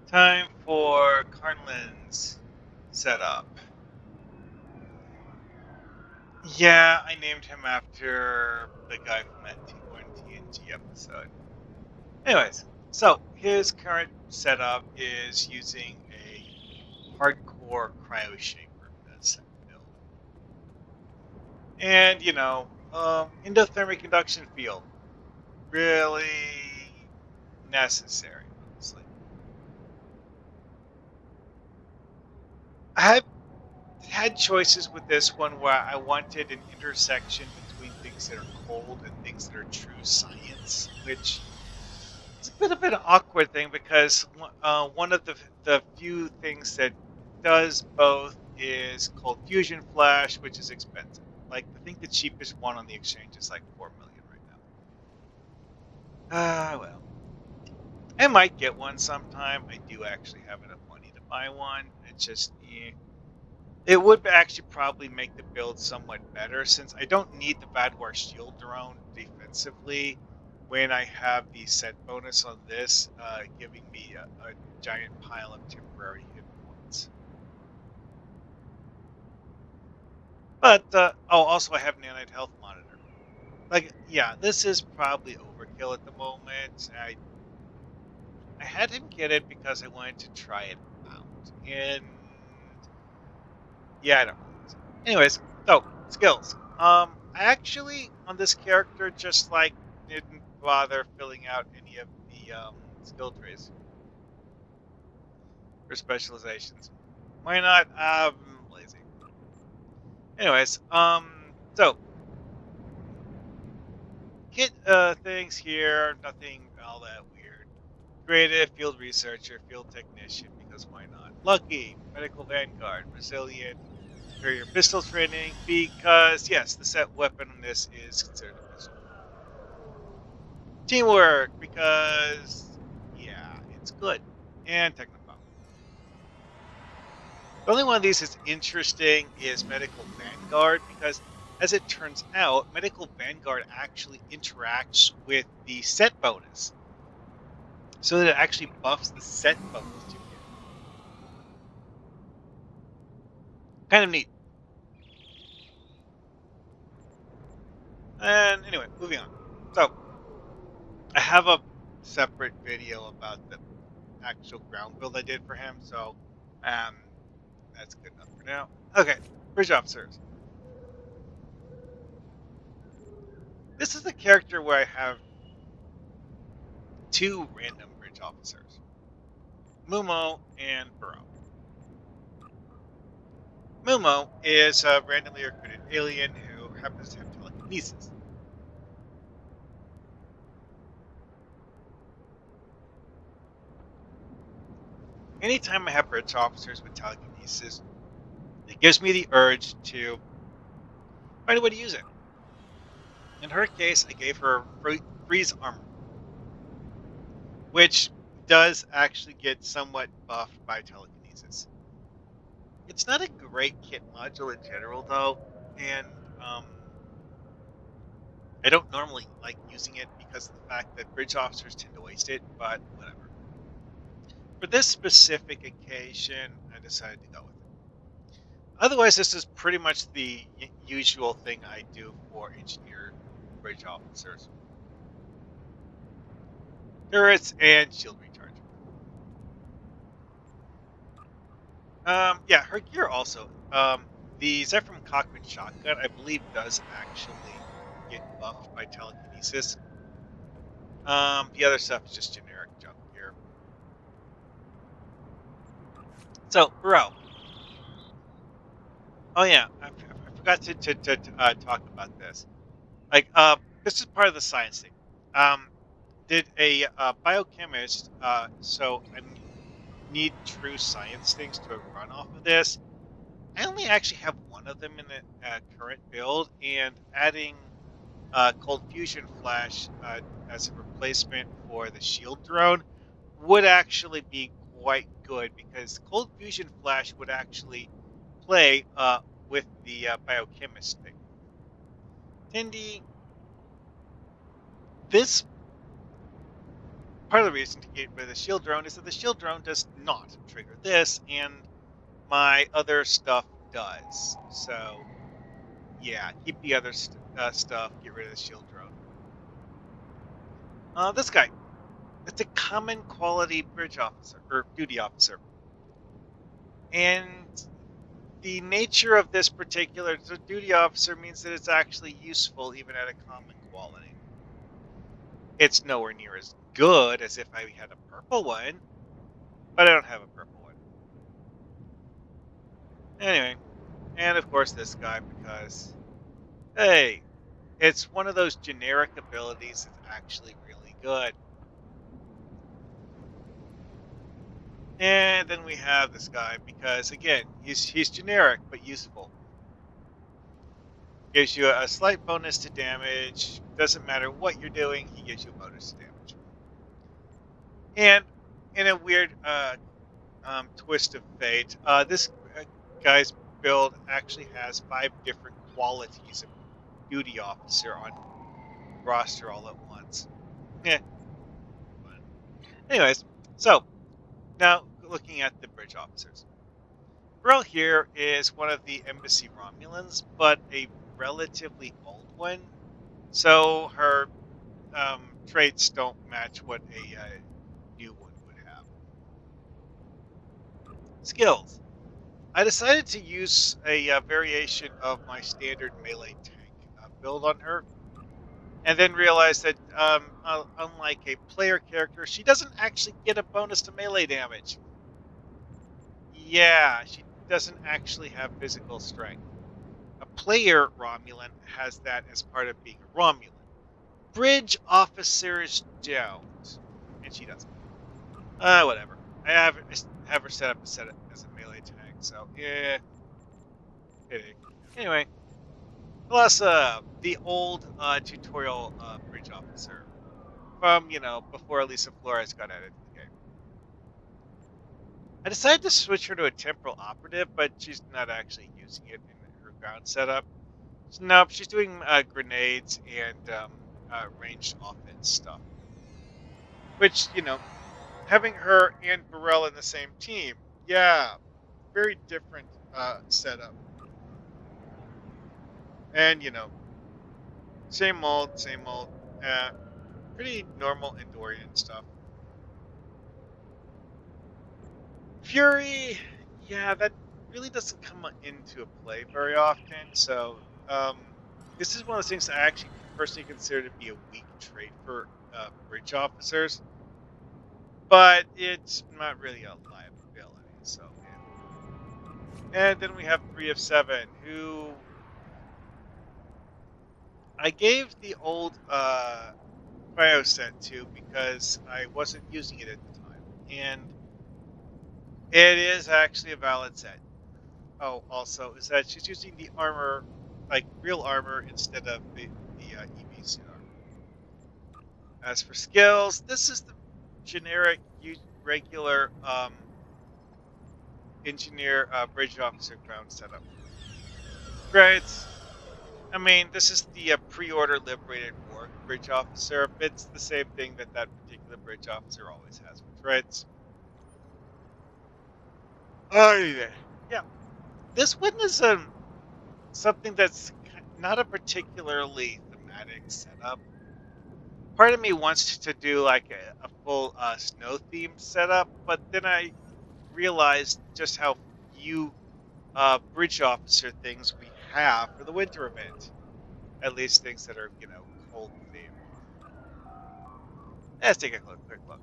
Time for Carnlan's setup. Yeah, I named him after the guy from that T1 TNG episode. Anyways, so his current setup is using a hardcore cryo shaper for that second build. And, endothermic induction field. Really necessary, honestly. I have had choices with this one where I wanted an intersection between things that are cold and things that are true science, which is a bit of an awkward thing because one of the few things that does both is cold fusion flash, which is expensive. Like I think the cheapest one on the exchange is like 4 million right now. Well, I might get one sometime. I do actually have enough money to buy one. It's just it would actually probably make the build somewhat better since I don't need the Vadwar shield drone defensively when I have the set bonus on this, giving me a giant pile of temporary hit points. But, also I have nanite health monitor. Like, yeah, this is probably overkill at the moment. I had him get it because I wanted to try it out. And yeah, I don't know. Anyways, so skills. I actually on this character just like didn't bother filling out any of the skill trees for specializations. Why not? Lazy. Anyways, so get things here. Nothing all that weird. Creative, field researcher, field technician. Because why not? Lucky, medical vanguard, resilient, superior pistol training. Because yes, the set weapon on this is considered a pistol. Teamwork, because, yeah, it's good. And Technopop. The only one of these that's interesting is Medical Vanguard, because as it turns out, Medical Vanguard actually interacts with the set bonus. So that it actually buffs the set bonus you get. Kind of neat. And anyway, moving on. So, I have a separate video about the actual ground build I did for him, so um, that's good enough for now. Okay, bridge officers. This is the character where I have two random bridge officers, Mumo and Burrow. Mumo is a randomly recruited alien who happens to have telekinesis. Anytime I have bridge officers with telekinesis, it gives me the urge to find a way to use it. In her case, I gave her freeze armor, which does actually get somewhat buffed by telekinesis. It's not a great kit module in general, though, and I don't normally like using it because of the fact that bridge officers tend to waste it, but whatever. For this specific occasion, I decided to go with it. Otherwise, this is pretty much the usual thing I do for engineer bridge officers. Turrets and shield recharge. Yeah, her gear also. The Zephyr cockpit shotgun, I believe, does actually get buffed by telekinesis. The other stuff is just generic junk gear. So, bro. Oh yeah, I forgot to talk about this. Like, this is part of the science thing. Um, did a biochemist? So I need true science things to run off of this. I only actually have one of them in the current build, and adding cold fusion flash as a replacement for the shield drone would actually be quite good because cold fusion flash would actually play with the biochemist thing. Tindy, this part of the reason to get rid of the shield drone is that the shield drone does not trigger this, and my other stuff does. So, yeah, keep the other stuff, get rid of the shield drone. This guy, it's a common quality bridge officer, or duty officer. And the nature of this particular duty officer means that it's actually useful even at a common quality. It's nowhere near as good as if I had a purple one, but I don't have a purple one. Anyway, and of course this guy, because, hey, it's one of those generic abilities that's actually really good. And then we have this guy, because again, he's generic but useful. Gives you a slight bonus to damage. Doesn't matter what you're doing, he gives you a bonus to damage. And in a weird twist of fate, this guy's build actually has 5 different qualities of duty officer on roster all at once. Yeah. But anyways, so now looking at the bridge officers. Brill here is one of the embassy Romulans, but a relatively old one. So her traits don't match what a new one would have. Skills. I decided to use a variation of my standard melee tank build on her, and then realized that unlike a player character, she doesn't actually get a bonus to melee damage. Yeah, she doesn't actually have physical strength. A player Romulan has that as part of being a Romulan. Bridge officers don't, and she doesn't. Whatever. I have her set up as a melee tank, so yeah. Anyway, plus the old tutorial bridge officer from before Elisa Flores got added to the game. I decided to switch her to a temporal operative, but she's not actually using it in her ground setup. So, nope, she's doing grenades and ranged offense stuff. Which, having her and Burrell in the same team, yeah, very different setup. And, same old, pretty normal Andorian stuff. Fury, yeah, that really doesn't come into play very often. So this is one of those things I actually personally consider to be a weak trait for bridge officers, but it's not really a liability. So, yeah. And then we have 3 of 7, who I gave the old cryo set to because I wasn't using it at the time, and it is actually a valid set. Oh, also, is that she's using the armor, like real armor, instead of the EV armor. As for skills, this is the generic, regular engineer bridge officer ground setup. Great. I mean, this is the pre-order liberated Borg bridge officer. It's the same thing that particular bridge officer always has with threads. Oh, yeah. This one is something that's not a particularly thematic setup. Part of me wants to do like a full snow themed setup, but then I realized just how few bridge officer things we have for the winter event. At least things that are, cold themed. Let's take a quick look.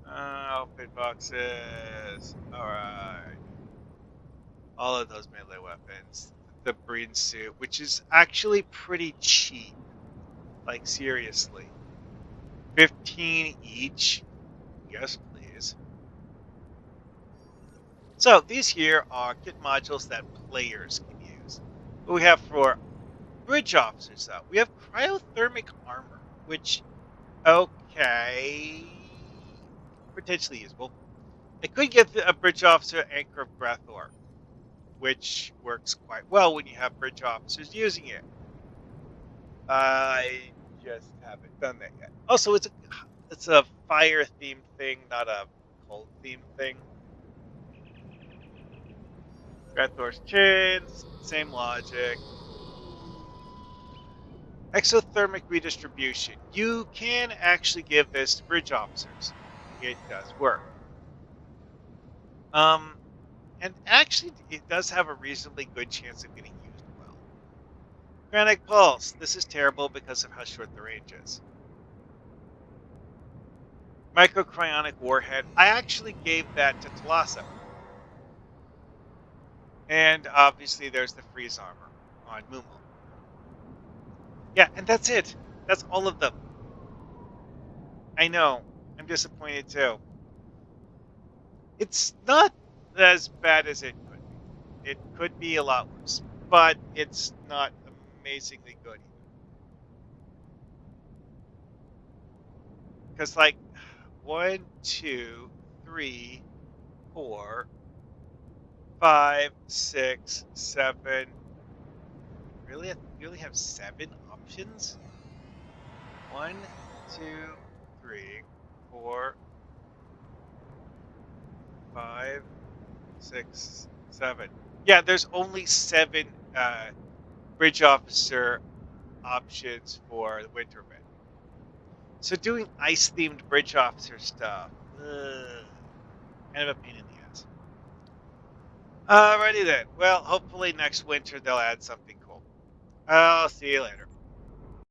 Outfit boxes. Alright. All of those melee weapons. The Breen suit, which is actually pretty cheap. Like, seriously. 15 each? Yes, please. So, these here are kit modules that players can use. What we have for bridge officers, though, we have cryothermic armor, which, okay, potentially usable. I could get a bridge officer Anchor of Grathor, which works quite well when you have bridge officers using it. just haven't done that yet. Also, it's a fire themed thing, not a cold themed thing. Rathor's chins, same logic. Exothermic redistribution. You can actually give this to bridge officers. It does work. And actually, it does have a reasonably good chance of getting used well. Granic Pulse. This is terrible because of how short the range is. Microcryonic Warhead. I actually gave that to Talassa. And obviously, there's the freeze armor on Mumal. Yeah, and that's it. That's all of them. I know. I'm disappointed too. It's not as bad as it could be. It could be a lot worse, but it's not amazingly good. Because, like, 1, 2, 3, 4, 5, 6, 7. Really? You only have 7 options? 1, 2, 3, 4, 5, 6, 7. Yeah, there's only 7 bridge officer options for the Winterman. So doing ice-themed bridge officer stuff, kind of a pain in the ass. Alrighty then. Well, hopefully next winter they'll add something cool. I'll see you later.